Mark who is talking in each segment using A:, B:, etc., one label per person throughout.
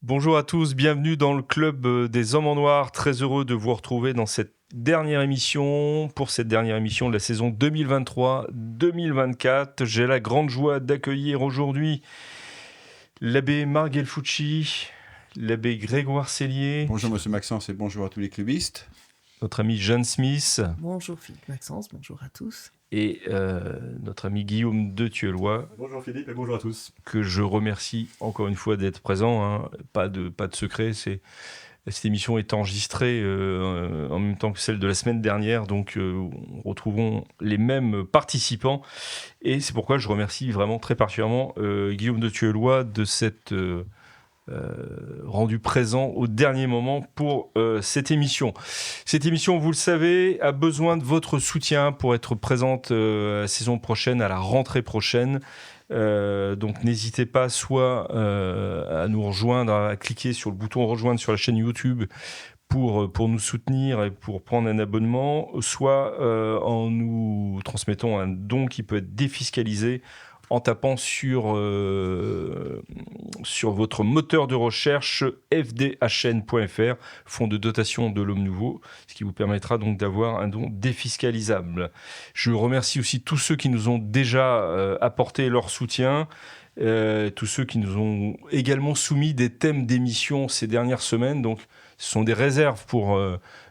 A: Bonjour à tous, bienvenue dans le club des Hommes en Noir. Très heureux de vous retrouver dans cette dernière émission, pour cette dernière émission de la saison 2023-2024. J'ai la grande joie d'accueillir aujourd'hui l'abbé Marc Gelfucci, l'abbé Grégoire Cellier,
B: Bonjour Monsieur Maxence et bonjour à tous les clubistes.
A: notre ami Jeanne Smith
C: Bonjour Philippe Maxence, bonjour à tous.
A: et notre ami Guillaume de Thuelois,
D: Bonjour Philippe et bonjour à tous.
A: que je remercie encore une fois d'être présent. Hein. Pas de secret, cette émission est enregistrée en même temps que celle de la semaine dernière, donc retrouvons les mêmes participants. Et c'est pourquoi je remercie vraiment très particulièrement Guillaume de Thuelois de s'être rendu présent au dernier moment pour cette émission. Cette émission, vous le savez, a besoin de votre soutien pour être présente la saison prochaine, à la rentrée prochaine. Donc n'hésitez pas soit à nous rejoindre, à cliquer sur le bouton rejoindre sur la chaîne YouTube pour nous soutenir et pour prendre un abonnement, soit en nous transmettant un don qui peut être défiscalisé en tapant sur votre moteur de recherche fdhn.fr, Fonds de dotation de l'Homme Nouveau, ce qui vous permettra donc d'avoir un don défiscalisable. Je remercie aussi tous ceux qui nous ont déjà apporté leur soutien, tous ceux qui nous ont également soumis des thèmes d'émission ces dernières semaines. Donc, ce sont des réserves pour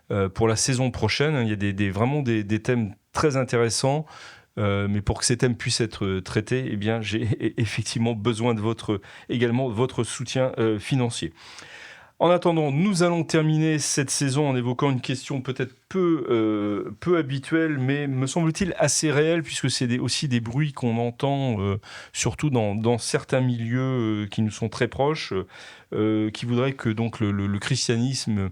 A: la saison prochaine. Il y a vraiment des thèmes très intéressants. Mais pour que ces thèmes puissent être traités, eh bien, j'ai effectivement besoin de votre soutien financier. En attendant, nous allons terminer cette saison en évoquant une question peut-être peu habituelle, mais me semble-t-il assez réelle, puisque c'est aussi des bruits qu'on entend, surtout dans certains milieux qui nous sont très proches, qui voudraient que donc, le christianisme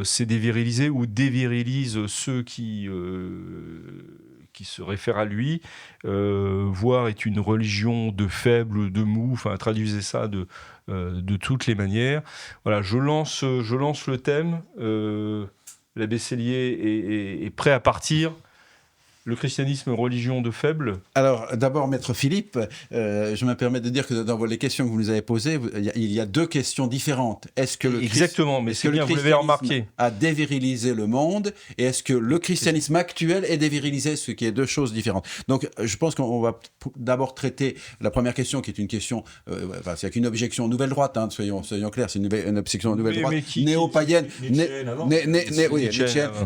A: s'est dévirilisé ou dévirilise ceux qui se réfère à lui, voire est une religion de faibles, de mous, enfin traduisez ça de toutes les manières. Voilà, je lance le thème, l'abbé Cellier est prêt à partir. Le christianisme, religion de faibles.
B: Alors d'abord, Maître Philippe, je me permets de dire que dans les questions que vous nous avez posées, il y a deux questions différentes. Est-ce que le
A: Exactement, mais c'est bien, vous l'avez remarqué,
B: a dévirilisé le monde, et est-ce que le christianisme actuel est dévirilisé, ce qui est deux choses différentes. Donc je pense qu'on va d'abord traiter la première question, qui est une question, c'est une objection nouvelle droite, hein, soyons clairs, c'est une objection nouvelle droite, néo-païenne,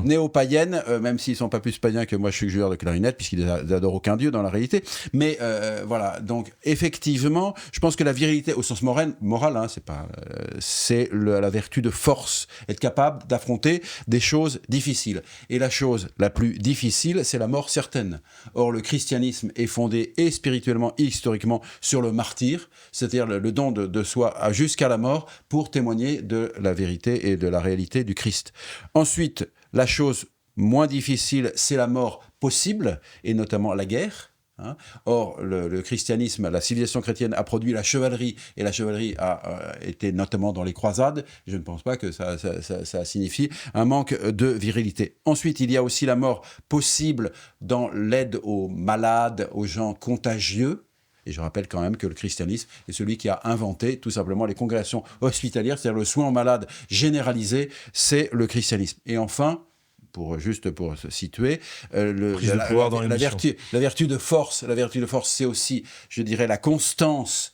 B: néo-païenne, même s'ils ne sont pas plus païens que moi, je suis joueur de clarinette, puisqu'ils n'adorent aucun dieu dans la réalité. Mais voilà, donc effectivement, je pense que la virilité, au sens moral, hein, c'est la vertu de force, être capable d'affronter des choses difficiles. Et la chose la plus difficile, c'est la mort certaine. Or, le christianisme est fondé et spirituellement et historiquement sur le martyre, c'est-à-dire le don de soi jusqu'à la mort pour témoigner de la vérité et de la réalité du Christ. Ensuite, la chose moins difficile, c'est la mort possible, et notamment la guerre. Hein. Or, le christianisme, la civilisation chrétienne a produit la chevalerie, et la chevalerie a été notamment dans les croisades. Je ne pense pas que ça signifie un manque de virilité. Ensuite, il y a aussi la mort possible dans l'aide aux malades, aux gens contagieux. Et je rappelle quand même que le christianisme est celui qui a inventé tout simplement les congrégations hospitalières, c'est-à-dire le soin aux malades généralisé, c'est le christianisme. Et enfin, pour se situer, la vertu de force, c'est aussi, je dirais, la constance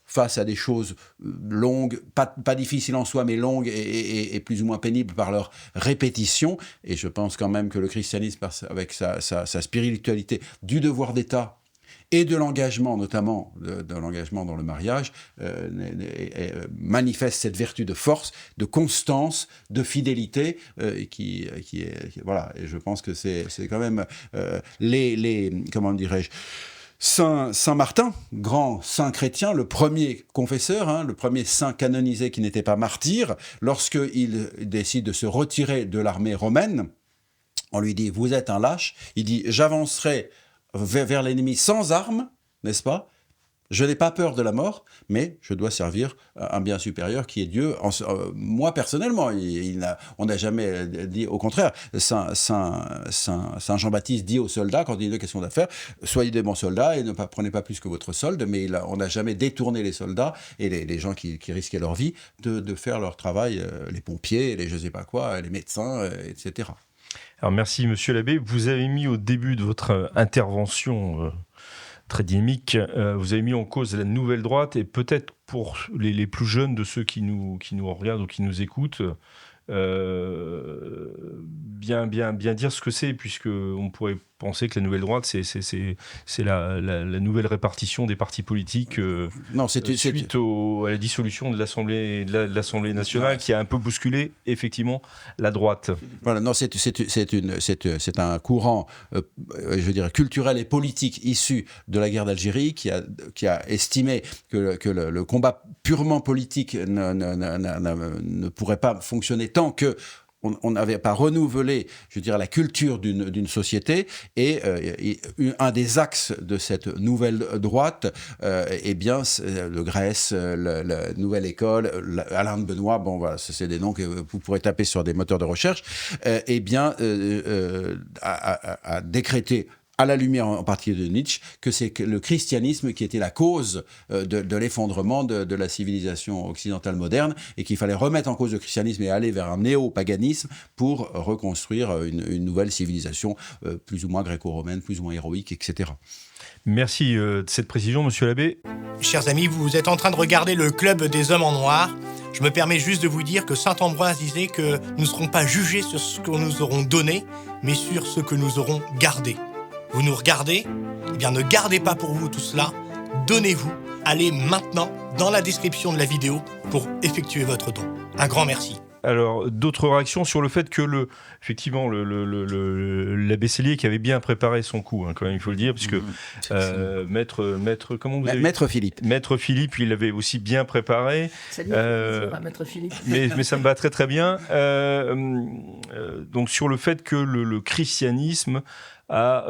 B: face à des choses longues, pas difficiles en soi, mais longues et plus ou moins pénibles par leur répétition. Et je pense quand même que le christianisme, avec sa spiritualité du devoir d'État, et de l'engagement, notamment de l'engagement dans le mariage, manifeste cette vertu de force, de constance, de fidélité, qui est voilà. Et je pense que c'est quand même comment dirais-je, Saint Martin, grand saint chrétien, le premier confesseur, hein, le premier saint canonisé qui n'était pas martyr, lorsqu'il décide de se retirer de l'armée romaine, on lui dit « Vous êtes un lâche », il dit « J'avancerai vers l'ennemi sans armes », n'est-ce pas ? Je n'ai pas peur de la mort, mais je dois servir un bien supérieur qui est Dieu. Moi, personnellement, on n'a jamais dit, au contraire, Saint Jean-Baptiste dit aux soldats, quand il dit qu'est-ce qu'on doit faire, soyez des bons soldats et prenez pas plus que votre solde, mais on n'a jamais détourné les soldats et les gens qui risquaient leur vie de faire leur travail, les pompiers, les je sais pas quoi, les médecins, etc.
A: Alors merci Monsieur l'abbé, vous avez mis au début de votre intervention très dynamique, vous avez mis en cause la nouvelle droite et peut-être pour les plus jeunes de ceux qui nous regardent ou qui nous écoutent, bien dire ce que c'est, puisque on pourrait penser que la nouvelle droite c'est la nouvelle répartition des partis politiques suite à la dissolution de l'Assemblée nationale qui a un peu bousculé effectivement la droite.
B: Voilà, non, c'est un courant, je dirais, culturel et politique issu de la guerre d'Algérie qui a estimé que le combat purement politique ne pourrait pas fonctionner tant que on n'avait pas renouvelé, je dirais, la culture d'une société. Et un des axes de cette nouvelle droite, eh bien, le Grèce, la Nouvelle École, Alain de Benoît, bon voilà, c'est des noms que vous pourrez taper sur des moteurs de recherche, eh bien, a décrété, à la lumière en particulier de Nietzsche, que c'est le christianisme qui était la cause de l'effondrement de la civilisation occidentale moderne et qu'il fallait remettre en cause le christianisme et aller vers un néo-paganisme pour reconstruire une nouvelle civilisation plus ou moins gréco-romaine, plus ou moins héroïque, etc.
A: Merci de cette précision, Monsieur l'abbé.
D: Chers amis, vous êtes en train de regarder le Club des Hommes en Noir. Je me permets juste de vous dire que saint Ambroise disait que nous ne serons pas jugés sur ce que nous aurons donné, mais sur ce que nous aurons gardé. Vous nous regardez ? Eh bien, ne gardez pas pour vous tout cela. Donnez-vous. Allez maintenant dans la description de la vidéo pour effectuer votre don. Un grand merci.
A: Alors, d'autres réactions sur le fait que effectivement, l'abbé Sellier qui avait bien préparé son coup, hein, quand même, il faut le dire, puisque maître, comment vous avez
B: Maître Philippe.
A: Maître Philippe, il l'avait aussi bien préparé.
C: Salut, Maître Philippe.
A: Mais ça me va très très bien. Donc, sur le fait que le christianisme a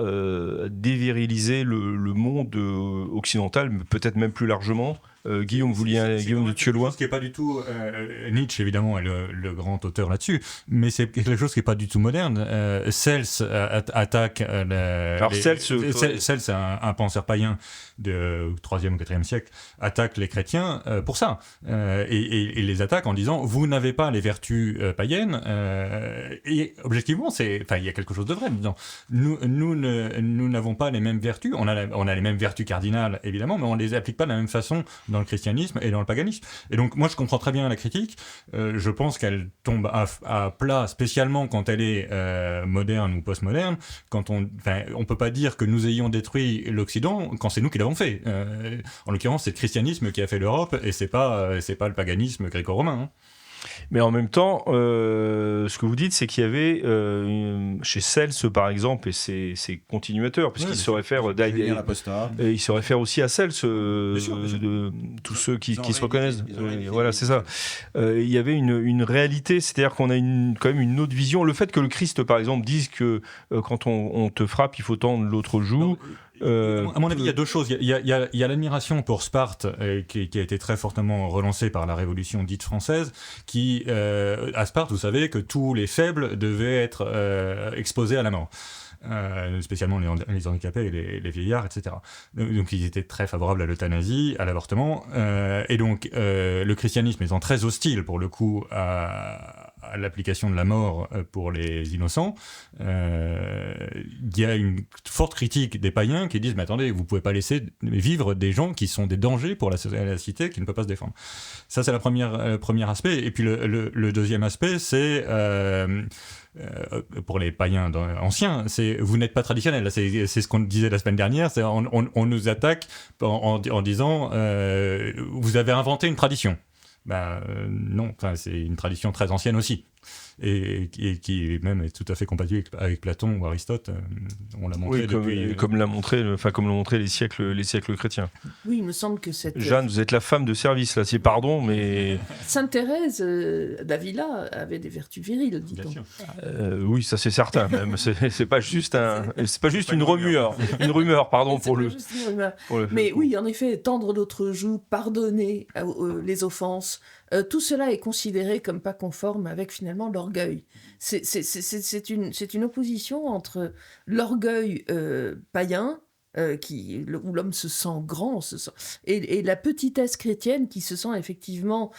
A: dévirilisé le monde occidental, mais peut-être même plus largement. Guillaume de Thieulois.
E: Ce qui n'est pas du tout Nietzsche, évidemment, est le grand auteur là-dessus, mais c'est quelque chose qui n'est pas du tout moderne. Cels attaque...
A: Cels,
E: c'est un penseur païen de 3e ou 4e siècle, attaque les chrétiens pour ça. Et les attaque en disant « vous n'avez pas les vertus païennes ». Et objectivement, il y a quelque chose de vrai dedans. Nous n'avons pas les mêmes vertus. On a les mêmes vertus cardinales, évidemment, mais on ne les applique pas de la même façon dans le christianisme et dans le paganisme. Et donc, moi, je comprends très bien la critique. Je pense qu'elle tombe à plat, spécialement quand elle est moderne ou postmoderne. On peut pas dire que nous ayons détruit l'Occident quand c'est nous qui l'avons fait. En l'occurrence, c'est le christianisme qui a fait l'Europe et c'est pas le paganisme gréco-romain. Hein.
A: Mais en même temps, ce que vous dites, c'est qu'il y avait chez Cels, par exemple, et ses continuateurs, puisqu'il se réfère il se réfère aussi à Cels, de tous ceux qui se reconnaissent. Voilà, c'est ça. Il y avait une réalité, c'est-à-dire qu'on a quand même une autre vision. Le fait que le Christ, par exemple, dise que quand on te frappe, il faut tendre l'autre joue.
E: À mon avis, il y a deux choses. Il y a l'admiration pour Sparte, qui a été très fortement relancée par la Révolution dite française, qui, à Sparte, vous savez que tous les faibles devaient être exposés à la mort. Spécialement les handicapés et les vieillards, etc. Donc ils étaient très favorables à l'euthanasie, à l'avortement, et donc le christianisme étant très hostile pour le coup à l'application de la mort pour les innocents, il y a une forte critique des païens qui disent mais attendez, vous pouvez pas laisser vivre des gens qui sont des dangers pour la cité qui ne peut pas se défendre. Ça c'est le premier aspect, et puis le deuxième aspect c'est pour les païens anciens, c'est vous n'êtes pas traditionnel. C'est ce qu'on disait la semaine dernière. C'est on nous attaque en disant vous avez inventé une tradition. Non, c'est une tradition très ancienne aussi. et qui même est tout à fait compatible avec Platon ou Aristote. On l'a montré depuis...
A: comme l'ont montré les siècles chrétiens.
C: Oui, il me semble que cette...
A: Jeanne, vous êtes la femme de service, là, c'est pardon, mais...
C: Sainte Thérèse d'Avila avait des vertus viriles, dit-on.
A: Oui, ça c'est certain, même. C'est pas juste une rumeur. Une rumeur, pardon, pour le...
C: Juste une rumeur. Mais oui, en effet, tendre l'autre joue, pardonner les offenses, tout cela est considéré comme pas conforme avec finalement l'orgueil. C'est une opposition entre l'orgueil païen, où l'homme se sent grand, et la petitesse chrétienne qui se sent effectivement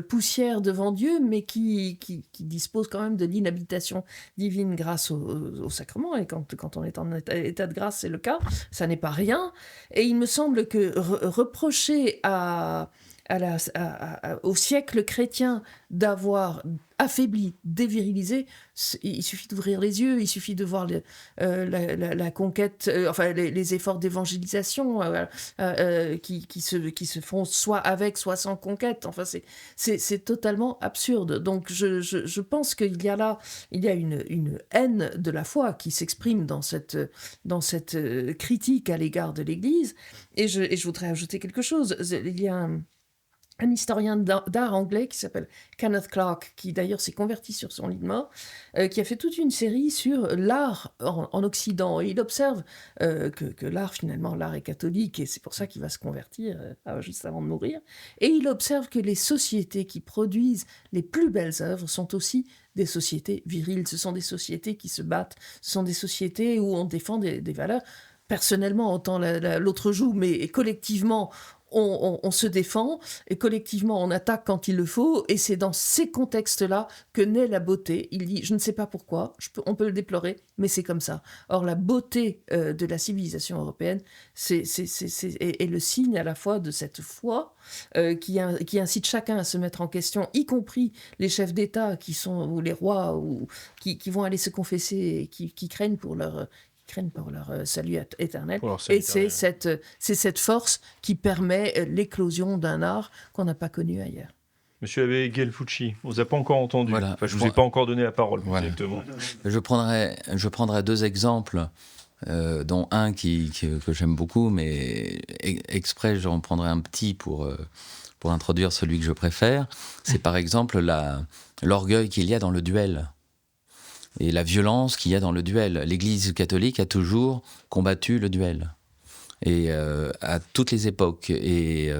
C: poussière devant Dieu, mais qui dispose quand même de l'inhabitation divine grâce au sacrement. Et quand on est en état de grâce, c'est le cas, ça n'est pas rien. Et il me semble que reprocher au siècle chrétien d'avoir affaibli, dévirilisé, il suffit d'ouvrir les yeux, il suffit de voir la conquête, les efforts d'évangélisation qui se font soit avec, soit sans conquête. Enfin, c'est totalement absurde. Donc, je pense qu'il y a une haine de la foi qui s'exprime dans cette critique à l'égard de l'Église. Et je voudrais ajouter quelque chose. Il y a un historien d'art anglais qui s'appelle Kenneth Clark, qui d'ailleurs s'est converti sur son lit de mort, qui a fait toute une série sur l'art en Occident. Et il observe que l'art est catholique, et c'est pour ça qu'il va se convertir juste avant de mourir. Et il observe que les sociétés qui produisent les plus belles œuvres sont aussi des sociétés viriles. Ce sont des sociétés qui se battent, ce sont des sociétés où on défend des valeurs. Personnellement, autant l'autre joue, mais collectivement, on se défend, et collectivement on attaque quand il le faut, et c'est dans ces contextes-là que naît la beauté. Il dit, je ne sais pas pourquoi, on peut le déplorer, mais c'est comme ça. Or, la beauté de la civilisation européenne est le signe à la fois de cette foi qui incite chacun à se mettre en question, y compris les chefs d'État ou les rois qui vont aller se confesser et qui craignent pour leur salut éternel. Et c'est cette force qui permet l'éclosion d'un art qu'on n'a pas connu ailleurs.
A: Monsieur Abbé Gelfucci, on ne vous a pas encore entendu.
F: Voilà.
A: Enfin, je ne vous ai pas encore donné la parole,
F: voilà.
A: directement.
F: Je prendrai deux exemples, dont un que j'aime beaucoup, mais exprès, j'en prendrai un petit pour introduire celui que je préfère. C'est par exemple l'orgueil qu'il y a dans le duel. Et la violence qu'il y a dans le duel. L'Église catholique a toujours combattu le duel. Et à toutes les époques. Et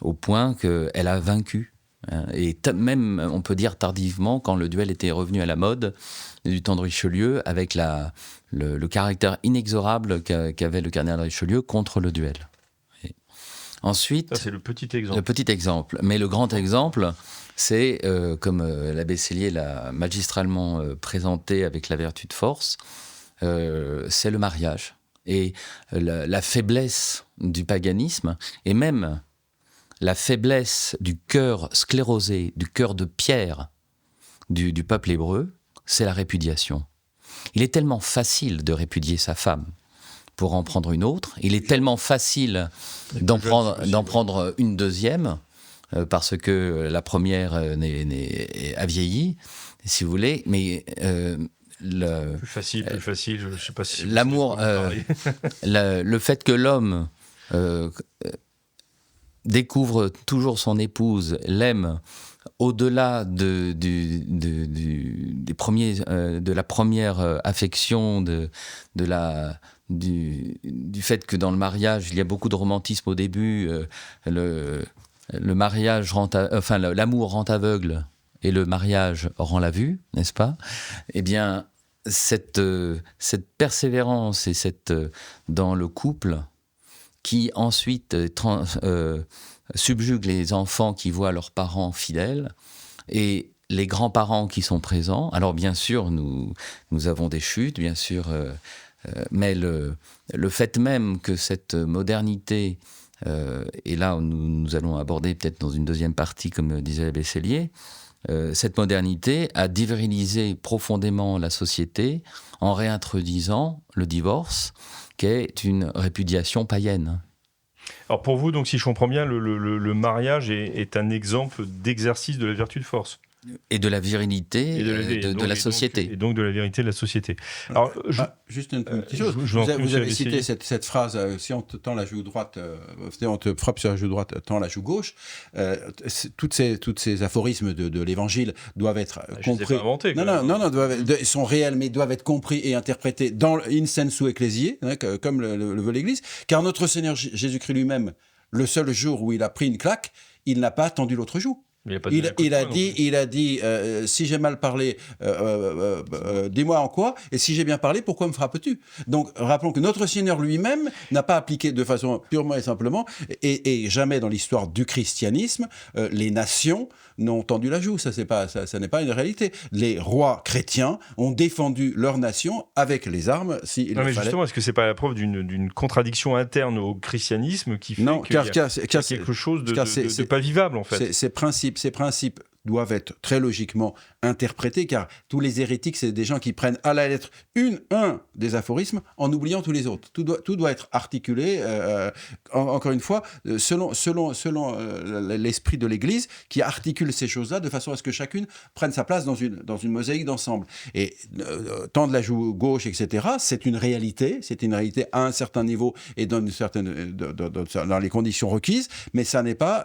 F: au point qu'elle a vaincu. Et même, on peut dire tardivement, quand le duel était revenu à la mode, du temps de Richelieu, avec le caractère inexorable qu'avait le cardinal Richelieu contre le duel. Et ensuite...
A: Ça, c'est le petit exemple.
F: Le petit exemple. Mais le grand exemple... C'est, comme l'abbé Sellier l'a magistralement présenté avec la vertu de force, c'est le mariage. Et la faiblesse du paganisme, et même la faiblesse du cœur sclérosé, du cœur de pierre du peuple hébreu, c'est la répudiation. Il est tellement facile de répudier sa femme pour en prendre une autre, il est tellement facile d'en prendre une deuxième, parce que la première a vieilli, si vous voulez, mais
A: plus facile, je ne sais pas si...
F: L'amour, le fait que l'homme découvre toujours son épouse, l'aime, au-delà de la première affection, du fait que dans le mariage, il y a beaucoup de romantisme au début, le mariage l'amour rend aveugle et le mariage rend la vue, n'est-ce pas ? Eh bien, cette persévérance et dans le couple qui ensuite subjugue les enfants qui voient leurs parents fidèles et les grands-parents qui sont présents. Alors bien sûr, nous avons des chutes, bien sûr, mais le fait même que cette modernité... et là, nous allons aborder peut-être dans une deuxième partie, comme disait l'abbé Sellier, cette modernité a divirilisé profondément la société en réintroduisant le divorce, qui est une répudiation païenne.
A: Alors pour vous, donc, si je comprends bien, le mariage est un exemple d'exercice de la vertu de force.
F: Et de la virilité de la société.
A: Et donc de la vérité de la société. Alors,
B: juste une petite chose.
A: vous
B: Vous avez cité cette phrase, si on te tend la joue droite, on te frappe sur la joue droite, tend la joue gauche. Toutes ces aphorismes de l'Évangile doivent être compris.
A: Je les ai pas inventés,
B: ils sont réels, mais doivent être compris et interprétés dans in sensu ecclesiae, comme le veut l'Église. Car notre Seigneur Jésus-Christ lui-même, le seul jour où il a pris une claque, il n'a pas tendu l'autre joue. Il a dit si j'ai mal parlé, dis-moi en quoi, et si j'ai bien parlé, pourquoi me frappes-tu? Donc rappelons que notre Seigneur lui-même n'a pas appliqué de façon purement et simplement, et jamais dans l'histoire du christianisme, les nations n'ont tendu la joue. Ça n'est pas une réalité. Les rois chrétiens ont défendu leur nation avec les armes s'il le fallait.
A: Justement, est-ce que c'est pas la preuve d'une contradiction interne au christianisme qui fait qu'il y a quelque chose de pas vivable en fait?
B: Ces principes doivent être très logiquement interprétés, car tous les hérétiques, c'est des gens qui prennent à la lettre un des aphorismes en oubliant tous les autres. Tout doit être articulé, encore une fois, selon l'esprit de l'Église, qui articule ces choses-là de façon à ce que chacune prenne sa place dans une mosaïque d'ensemble. Et tendre la joue gauche, etc., c'est une réalité à un certain niveau et dans les conditions requises, mais ça n'est pas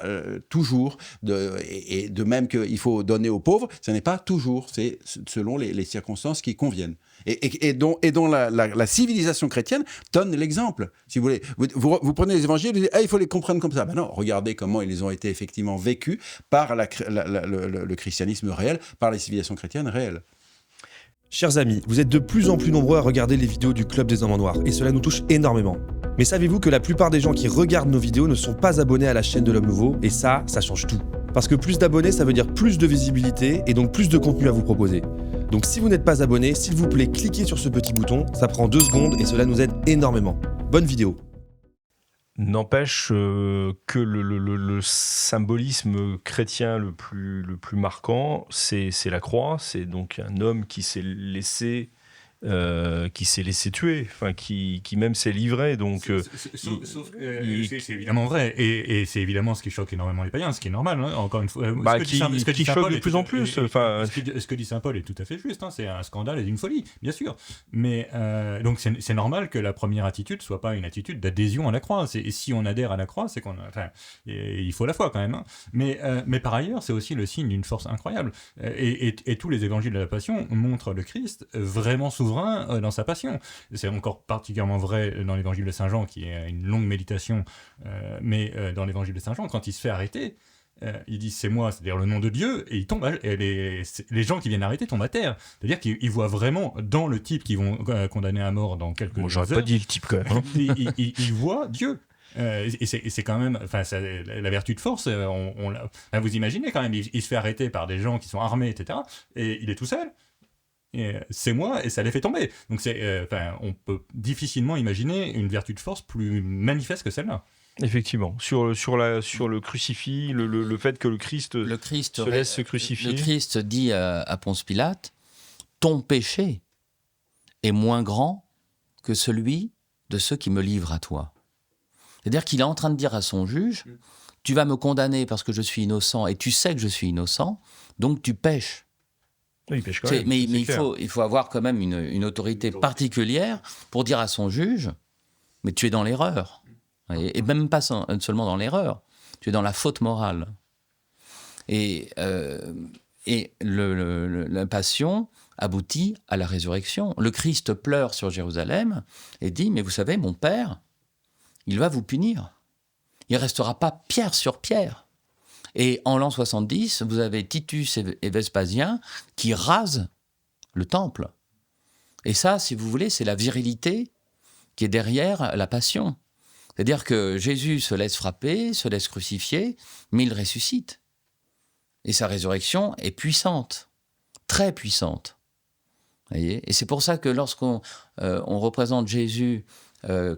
B: toujours, et de même qu'il faut donner aux pauvres, ça n'est pas toujours, c'est selon les circonstances qui conviennent. Et dont la civilisation chrétienne donne l'exemple. Si vous voulez, vous prenez les évangiles, vous dites il faut les comprendre comme ça. Ben non, regardez comment ils ont été effectivement vécus par le christianisme réel, par les civilisations chrétiennes réelles.
G: Chers amis, vous êtes de plus en plus nombreux à regarder les vidéos du Club des Hommes en Noir, et cela nous touche énormément. Mais savez-vous que la plupart des gens qui regardent nos vidéos ne sont pas abonnés à la chaîne de l'Homme Nouveau, et ça change tout. Parce que plus d'abonnés, ça veut dire plus de visibilité, et donc plus de contenu à vous proposer. Donc si vous n'êtes pas abonné, s'il vous plaît, cliquez sur ce petit bouton, ça prend 2 secondes, et cela nous aide énormément. Bonne vidéo.
A: N'empêche que le symbolisme chrétien le plus marquant, c'est la croix. C'est donc un homme qui s'est laissé tuer, enfin qui même s'est livré. Donc
E: c'est évidemment vrai, et c'est évidemment ce qui choque énormément les païens, ce qui est normal, hein, encore une fois.
A: Qui choque de plus en plus.
E: Ce que dit saint Paul est tout à fait juste, hein, c'est un scandale et une folie, bien sûr. Mais donc c'est normal que la première attitude soit pas une attitude d'adhésion à la croix. Et si on adhère à la croix, c'est il faut la foi quand même. Hein. Mais par ailleurs, c'est aussi le signe d'une force incroyable. Et tous les évangiles de la Passion montrent le Christ vraiment souverain dans sa passion. C'est encore particulièrement vrai dans l'évangile de Saint Jean, qui est une longue méditation, mais dans l'évangile de Saint Jean, quand il se fait arrêter, il dit c'est moi, c'est-à-dire le nom de Dieu, et il tombe, et les gens qui viennent arrêter tombent à terre. C'est-à-dire qu'ils voient vraiment dans le type qu'ils vont condamner à mort dans quelques heures.
A: J'aurais pas dit le type quand même. Hein.
E: Ils voient Dieu. Et c'est quand même, la vertu de force, vous imaginez quand même, il se fait arrêter par des gens qui sont armés, etc. Et il est tout seul. Et c'est moi, et ça les fait tomber. Donc on peut difficilement imaginer une vertu de force plus manifeste que celle-là.
A: Effectivement, sur le crucifix, le fait que le Christ se laisse se crucifier.
F: Le Christ dit à Ponce Pilate, ton péché est moins grand que celui de ceux qui me livrent à toi. C'est-à-dire qu'il est en train de dire à son juge, tu vas me condamner parce que je suis innocent, et tu sais que je suis innocent, donc tu pèches.
A: Oui, il pêche quand même.
F: Mais il faut avoir quand même une autorité particulière pour dire à son juge, mais tu es dans l'erreur. Et même pas seulement dans l'erreur, tu es dans la faute morale. Et la passion aboutit à la résurrection. Le Christ pleure sur Jérusalem et dit, mais vous savez, mon Père, il va vous punir. Il ne restera pas pierre sur pierre. Et en l'an 70, vous avez Titus et Vespasien qui rasent le temple. Et ça, si vous voulez, c'est la virilité qui est derrière la passion. C'est-à-dire que Jésus se laisse frapper, se laisse crucifier, mais il ressuscite. Et sa résurrection est puissante, très puissante. Voyez ? Et c'est pour ça que lorsqu'on représente Jésus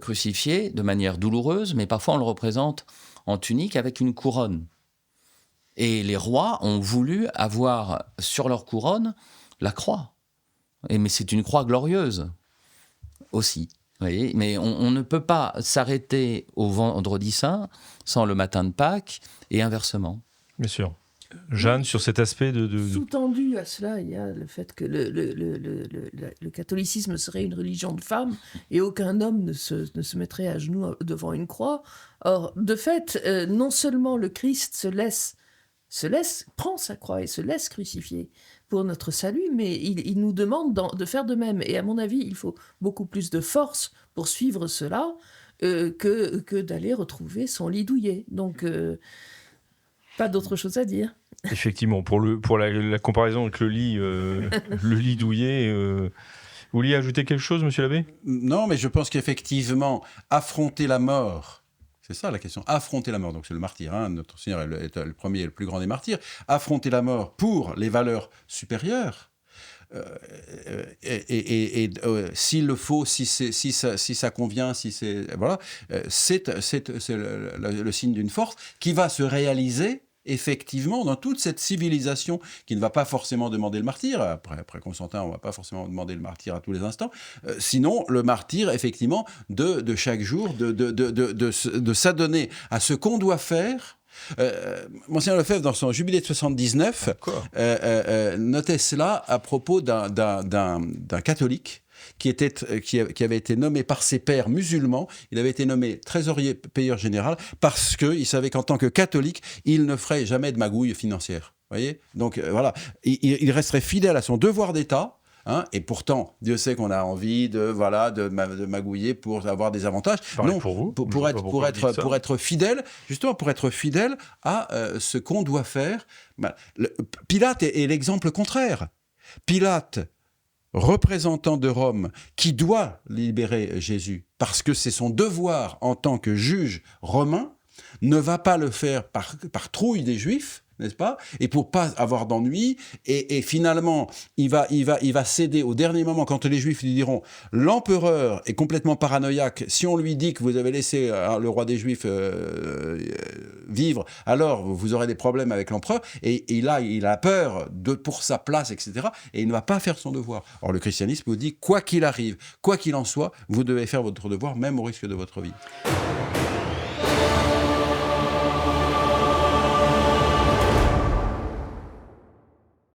F: crucifié de manière douloureuse, mais parfois on le représente en tunique avec une couronne. Et les rois ont voulu avoir sur leur couronne la croix. Mais c'est une croix glorieuse aussi. Vous voyez, mais on ne peut pas s'arrêter au vendredi saint sans le matin de Pâques et inversement.
A: Bien sûr. Jeanne, sur cet aspect de...
C: Sous-tendu à cela, il y a le fait que le catholicisme serait une religion de femmes et aucun homme ne se mettrait à genoux devant une croix. Or, de fait, non seulement le Christ prend sa croix et se laisse crucifier pour notre salut, mais il nous demande de faire de même. Et à mon avis, il faut beaucoup plus de force pour suivre cela que d'aller retrouver son lit douillet. Donc, pas d'autre chose à dire.
A: Effectivement, pour la comparaison avec le lit douillet, vous vouliez ajouter quelque chose, monsieur l'abbé ?
B: Non, mais je pense qu'effectivement, affronter la mort, c'est ça la question, affronter la mort, donc c'est le martyr, hein, notre Seigneur est le premier et le plus grand des martyrs, affronter la mort pour les valeurs supérieures, s'il le faut, si ça convient, voilà, c'est le signe d'une force qui va se réaliser effectivement dans toute cette civilisation qui ne va pas forcément demander le martyr. Après Constantin, on ne va pas forcément demander le martyr à tous les instants. Sinon, le martyr, effectivement, de chaque jour, de s'adonner à ce qu'on doit faire. Monseigneur Lefebvre, dans son jubilé de 79, notait cela à propos d'un catholique qui avait été nommé par ses pairs musulmans. Il avait été nommé trésorier payeur général parce qu'il savait qu'en tant que catholique, il ne ferait jamais de magouille financière. Voyez ? Donc voilà, il resterait fidèle à son devoir d'État. Hein, et pourtant, Dieu sait qu'on a envie de magouiller pour avoir des avantages.
A: Parlez
B: non,
A: pour vous.
B: Pour être fidèle, justement, pour être fidèle à ce qu'on doit faire. Pilate est l'exemple contraire. Pilate, représentant de Rome, qui doit libérer Jésus, parce que c'est son devoir en tant que juge romain, ne va pas le faire par trouille des Juifs, n'est-ce pas ? Et pour pas avoir d'ennui, et finalement, il va céder au dernier moment quand les Juifs lui diront « L'empereur est complètement paranoïaque, si on lui dit que vous avez laissé le roi des Juifs vivre, alors vous aurez des problèmes avec l'empereur. » Et là, il a peur pour sa place, etc. Et il ne va pas faire son devoir. Or, le christianisme vous dit « Quoi qu'il arrive, quoi qu'il en soit, vous devez faire votre devoir, même au risque de votre vie. »